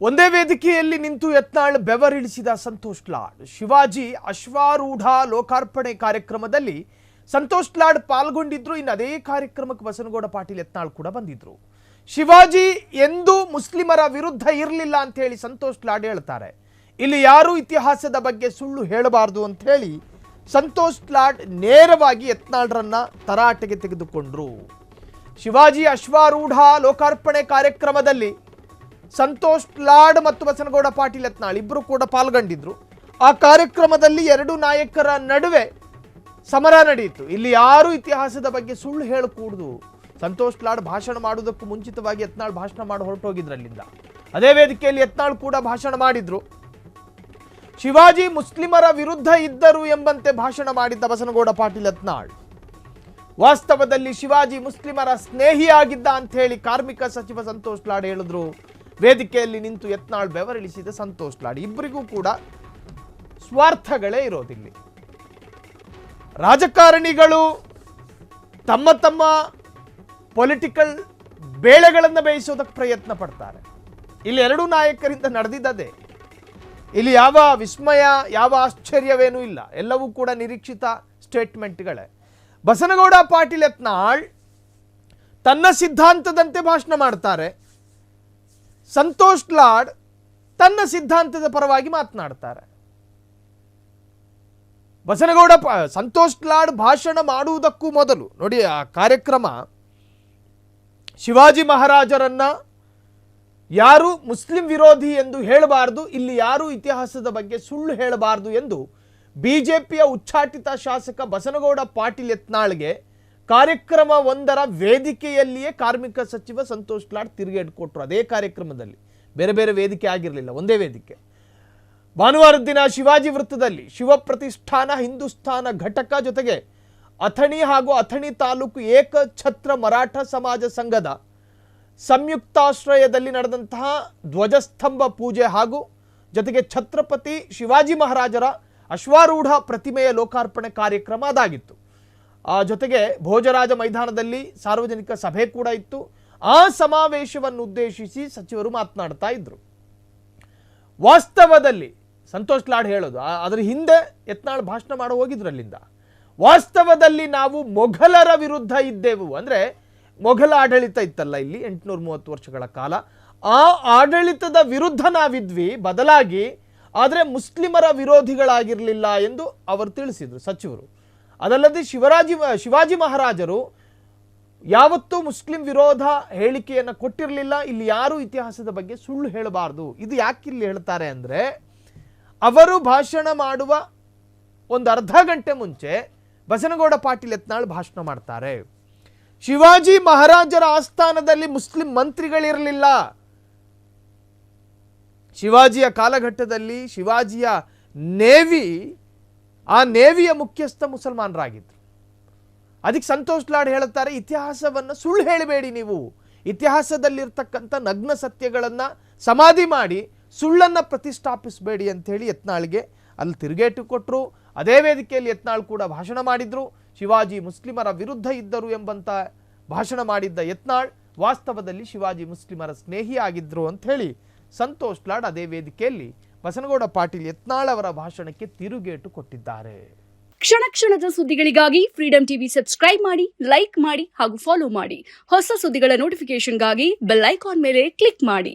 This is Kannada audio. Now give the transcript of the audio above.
ಒಂದೇ ವೇದಿಕೆಯಲ್ಲಿ ನಿಂತು ಯತ್ನಾಳ್ ಬೆವರಿಳಿಸಿದ ಸಂತೋಷ್ ಲಾಡ್. ಶಿವಾಜಿ ಅಶ್ವಾರೂಢ ಲೋಕಾರ್ಪಣೆ ಕಾರ್ಯಕ್ರಮದಲ್ಲಿ ಸಂತೋಷ್ ಲಾಡ್ ಪಾಲ್ಗೊಂಡಿದ್ರು. ಇನ್ನು ಅದೇ ಕಾರ್ಯಕ್ರಮಕ್ಕೆ ಬಸನಗೌಡ ಪಾಟೀಲ್ ಯತ್ನಾಳ್ ಕೂಡ ಬಂದಿದ್ರು. ಶಿವಾಜಿ ಎಂದೂ ಮುಸ್ಲಿಮರ ವಿರುದ್ಧ ಇರಲಿಲ್ಲ ಅಂತ ಹೇಳಿ ಸಂತೋಷ್ ಲಾಡ್ ಹೇಳ್ತಾರೆ. ಇಲ್ಲಿ ಯಾರು ಇತಿಹಾಸದ ಬಗ್ಗೆ ಸುಳ್ಳು ಹೇಳಬಾರದು ಅಂತ ಹೇಳಿ ಸಂತೋಷ್ ಲಾಡ್ ನೇರವಾಗಿ ಯತ್ನಾಳ್ರನ್ನ ತರಾಟೆಗೆ ತೆಗೆದುಕೊಂಡ್ರು. ಶಿವಾಜಿ ಅಶ್ವಾರೂಢ ಲೋಕಾರ್ಪಣೆ ಕಾರ್ಯಕ್ರಮದಲ್ಲಿ ಸಂತೋಷ್ ಲಾಡ್ ಮತ್ತು ಬಸನಗೌಡ ಪಾಟೀಲ್ ಯತ್ನಾಳ್ ಇಬ್ಬರು ಕೂಡ ಪಾಲ್ಗೊಂಡಿದ್ರು. ಆ ಕಾರ್ಯಕ್ರಮದಲ್ಲಿ ಎರಡು ನಾಯಕರ ನಡುವೆ ಸಮರ ನಡೆಯಿತು. ಇಲ್ಲಿ ಯಾರು ಇತಿಹಾಸದ ಬಗ್ಗೆ ಸುಳ್ಳು ಹೇಳಕೂಡದು. ಸಂತೋಷ್ ಲಾಡ್ ಭಾಷಣ ಮಾಡುವುದಕ್ಕೂ ಮುಂಚಿತವಾಗಿ ಯತ್ನಾಳ್ ಭಾಷಣ ಮಾಡಿ ಹೊರಟೋಗಿದ್ರು ಅಲ್ಲಿಂದ. ಅದೇ ವೇದಿಕೆಯಲ್ಲಿ ಯತ್ನಾಳ್ ಕೂಡ ಭಾಷಣ ಮಾಡಿದ್ರು. ಶಿವಾಜಿ ಮುಸ್ಲಿಮರ ವಿರುದ್ಧ ಇದ್ದರು ಎಂಬಂತೆ ಭಾಷಣ ಮಾಡಿದ್ದ ಬಸನಗೌಡ ಪಾಟೀಲ್ ಯತ್ನಾಳ್ ವಾಸ್ತವದಲ್ಲಿ ಶಿವಾಜಿ ಮುಸ್ಲಿಮರ ಸ್ನೇಹಿಯಾಗಿದ್ದ ಅಂತ ಹೇಳಿ ಕಾರ್ಮಿಕ ಸಚಿವ ಸಂತೋಷ್ ಲಾಡ್ ಹೇಳಿದ್ರು. ವೇದಿಕೆಯಲ್ಲಿ ನಿಂತು ಯತ್ನಾಳ್ ಬೆವರಿಳಿಸಿದ ಸಂತೋಷ್ ಲಾಡ್. ಇಬ್ಬರಿಗೂ ಕೂಡ ಸ್ವಾರ್ಥಗಳೇ ಇರೋದಿಲ್ಲಿ. ರಾಜಕಾರಣಿಗಳು ತಮ್ಮ ತಮ್ಮ ಪೊಲಿಟಿಕಲ್ ಬೇಳೆಗಳನ್ನು ಬೇಯಿಸೋದಕ್ಕೆ ಪ್ರಯತ್ನ ಪಡ್ತಾರೆ. ಇಲ್ಲಿ ಎರಡೂ ನಾಯಕರಿಂದ ನಡೆದಿದ್ದದೇ. ಇಲ್ಲಿ ಯಾವ ವಿಸ್ಮಯ, ಯಾವ ಆಶ್ಚರ್ಯವೇನೂ ಇಲ್ಲ. ಎಲ್ಲವೂ ಕೂಡ ನಿರೀಕ್ಷಿತ ಸ್ಟೇಟ್ಮೆಂಟ್ಗಳೇ. ಬಸನಗೌಡ ಪಾಟೀಲ್ ಯತ್ನಾಳ್ ತನ್ನ ಸಿದ್ಧಾಂತದಂತೆ ಭಾಷಣ ಮಾಡ್ತಾರೆ. ಸಂತೋಷ್ ಲಾಡ್ ತನ್ನ ಸಿದ್ಧಾಂತದ ಪರವಾಗಿ ಮಾತನಾಡ್ತಾರೆ. ಸಂತೋಷ್ ಲಾಡ್ ಭಾಷಣ ಮಾಡುವುದಕ್ಕೂ ಮೊದಲು ನೋಡಿ, ಆ ಕಾರ್ಯಕ್ರಮ ಶಿವಾಜಿ ಮಹಾರಾಜರನ್ನ ಯಾರು ಮುಸ್ಲಿಂ ವಿರೋಧಿ ಎಂದು ಹೇಳಬಾರದು, ಇಲ್ಲಿ ಯಾರು ಇತಿಹಾಸದ ಬಗ್ಗೆ ಸುಳ್ಳು ಹೇಳಬಾರದು ಎಂದು ಬಿಜೆಪಿಯ ಉಚ್ಚಾಟಿತ ಶಾಸಕ ಬಸನಗೌಡ ಪಾಟೀಲ್ ಯತ್ನಾಳ್ಗೆ ಕಾರ್ಯಕ್ರಮ ಒಂದರ ವೇದಿಕೆಯಲ್ಲಿಯೇ ಕಾರ್ಮಿಕ ಸಚಿವ ಸಂತೋಷ್ ಲಾಡ್ ತಿರುಗೇಟು ಕೊಟ್ಟರು. ಅದೇ ಕಾರ್ಯಕ್ರಮದಲ್ಲಿ, ಬೇರೆ ಬೇರೆ ವೇದಿಕೆ ಆಗಿರಲಿಲ್ಲ, ಒಂದೇ ವೇದಿಕೆ. ಭಾನುವಾರದ ದಿನ ಶಿವಾಜಿ ವೃತ್ತದಲ್ಲಿ ಶಿವ ಪ್ರತಿಷ್ಠಾನ ಹಿಂದೂಸ್ಥಾನ ಘಟಕ ಜೊತೆಗೆ ಅಥಣಿ ಹಾಗೂ ಅಥಣಿ ತಾಲೂಕು ಏಕಛತ್ರ ಮರಾಠ ಸಮಾಜ ಸಂಘದ ಸಂಯುಕ್ತಾಶ್ರಯದಲ್ಲಿ ನಡೆದಂತಹ ಧ್ವಜಸ್ತಂಭ ಪೂಜೆ ಹಾಗೂ ಜೊತೆಗೆ ಛತ್ರಪತಿ ಶಿವಾಜಿ ಮಹಾರಾಜರ ಅಶ್ವಾರೂಢ ಪ್ರತಿಮೆಯ ಲೋಕಾರ್ಪಣೆ ಕಾರ್ಯಕ್ರಮ ಅದಾಗಿತ್ತು. ಜೊತೆಗೆ ಭೋಜರಾಜ ಮೈದಾನದಲ್ಲಿ ಸಾರ್ವಜನಿಕ ಸಭೆ ಕೂಡ ಇತ್ತು. ಆ ಸಮಾವೇಶವನ್ನು ಉದ್ದೇಶಿಸಿ ಸಚಿವರು ಮಾತನಾಡ್ತಾ ಇದ್ರು. ವಾಸ್ತವದಲ್ಲಿ ಸಂತೋಷ್ ಲಾಡ್ ಹೇಳೋದು, ಅದರ ಹಿಂದೆ ಯತ್ನಾಳ್ ಭಾಷಣ ಮಾಡಿ ಹೋಗಿದ್ರು ಅಲ್ಲಿಂದ. ವಾಸ್ತವದಲ್ಲಿ ನಾವು ಮೊಘಲರ ವಿರುದ್ಧ ಇದ್ದೆವು. ಅಂದರೆ ಮೊಘಲ ಆಡಳಿತ ಇತ್ತಲ್ಲ ಇಲ್ಲಿ 830 ವರ್ಷಗಳ ಕಾಲ, ಆ ಆಡಳಿತದ ವಿರುದ್ಧ ನಾವಿದ್ವಿ, ಬದಲಾಗಿ ಆದರೆ ಮುಸ್ಲಿಮರ ವಿರೋಧಿಗಳಾಗಿರಲಿಲ್ಲ ಎಂದು ಅವರು ತಿಳಿಸಿದರು ಸಚಿವರು. ಅದಲ್ಲದೆ ಶಿವಾಜಿ ಮಹಾರಾಜರು ಯಾವತ್ತೂ ಮುಸ್ಲಿಂ ವಿರೋಧ ಹೇಳಿಕೆಯನ್ನು ಕೊಟ್ಟಿರಲಿಲ್ಲ. ಇಲ್ಲಿ ಯಾರು ಇತಿಹಾಸದ ಬಗ್ಗೆ ಸುಳ್ಳು ಹೇಳಬಾರದು. ಇದು ಯಾಕೆ ಇಲ್ಲಿ ಹೇಳ್ತಾರೆ ಅಂದರೆ, ಅವರು ಭಾಷಣ ಮಾಡುವ ಒಂದು ಅರ್ಧ ಗಂಟೆ ಮುಂಚೆ ಬಸನಗೌಡ ಪಾಟೀಲ್ ಯತ್ನಾಳ್ ಭಾಷಣ ಮಾಡ್ತಾರೆ. ಶಿವಾಜಿ ಮಹಾರಾಜರ ಆಸ್ಥಾನದಲ್ಲಿ ಮುಸ್ಲಿಂ ಮಂತ್ರಿಗಳಿರಲಿಲ್ಲ. ಶಿವಾಜಿಯ ಕಾಲಘಟ್ಟದಲ್ಲಿ ಶಿವಾಜಿಯ ನೇವಿ, ಆ ನೇವಿಯ ಮುಖ್ಯಸ್ಥ ಮುಸಲ್ಮಾನರಾಗಿದ್ದರು. ಅದಕ್ಕೆ ಸಂತೋಷ್ ಲಾಡ್ ಹೇಳುತ್ತಾರೆ, ಇತಿಹಾಸವನ್ನು ಸುಳ್ಳು ಹೇಳಬೇಡಿ. ನೀವು ಇತಿಹಾಸದಲ್ಲಿರ್ತಕ್ಕಂಥ ನಗ್ನ ಸತ್ಯಗಳನ್ನು ಸಮಾಧಿ ಮಾಡಿ ಸುಳ್ಳನ್ನು ಪ್ರತಿಷ್ಠಾಪಿಸಬೇಡಿ ಅಂಥೇಳಿ ಯತ್ನಾಳ್ಗೆ ಅಲ್ಲಿ ತಿರುಗೇಟು ಕೊಟ್ಟರು. ಅದೇ ವೇದಿಕೆಯಲ್ಲಿ ಯತ್ನಾಳ್ ಕೂಡ ಭಾಷಣ ಮಾಡಿದ್ರು. ಶಿವಾಜಿ ಮುಸ್ಲಿಮರ ವಿರುದ್ಧ ಇದ್ದರು ಎಂಬಂತ ಭಾಷಣ ಮಾಡಿದ್ದ ಯತ್ನಾಳ್ ವಾಸ್ತವದಲ್ಲಿ ಶಿವಾಜಿ ಮುಸ್ಲಿಮರ ಸ್ನೇಹಿಯಾಗಿದ್ದರು ಅಂತ ಹೇಳಿ ಸಂತೋಷ್ ಲಾಡ್ ಅದೇ ವೇದಿಕೆಯಲ್ಲಿ ಬಸನಗೌಡ ಪಾಟೀಲ್ ಯತ್ನಾಳ್ ಅವರ ಭಾಷಣಕ್ಕೆ ತಿರುಗೇಟು ಕೊಟ್ಟಿದ್ದಾರೆ. ಕ್ಷಣ ಕ್ಷಣದ ಸುದ್ದಿಗಳಿಗಾಗಿ ಫ್ರೀಡಂ ಟಿವಿ ಸಬ್ಸ್ಕ್ರೈಬ್ ಮಾಡಿ, ಲೈಕ್ ಮಾಡಿ ಹಾಗೂ ಫಾಲೋ ಮಾಡಿ. ಹೊಸ ಸುದ್ದಿಗಳ ನೋಟಿಫಿಕೇಶನ್ಗಾಗಿ ಬೆಲ್ ಐಕಾನ್ ಮೇಲೆ ಕ್ಲಿಕ್ ಮಾಡಿ.